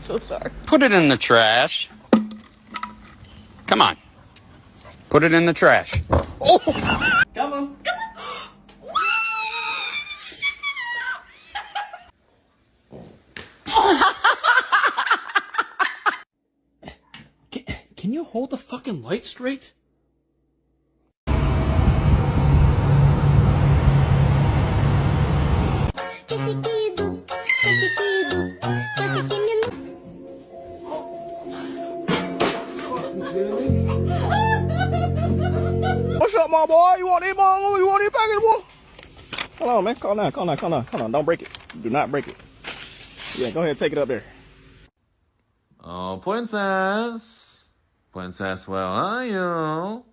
So sorry. Put it in the trash. Come on. Put it in the trash. Oh! Come on. Can you hold the fucking light straight? What's up, my boy? You want these, mom? You want these package, boy? Hold on, man. Calm down, calm down, calm down. Calm down. Don't break it. Do not break it. Yeah, go ahead and take it up there. Oh, Princess. Princess, where are you?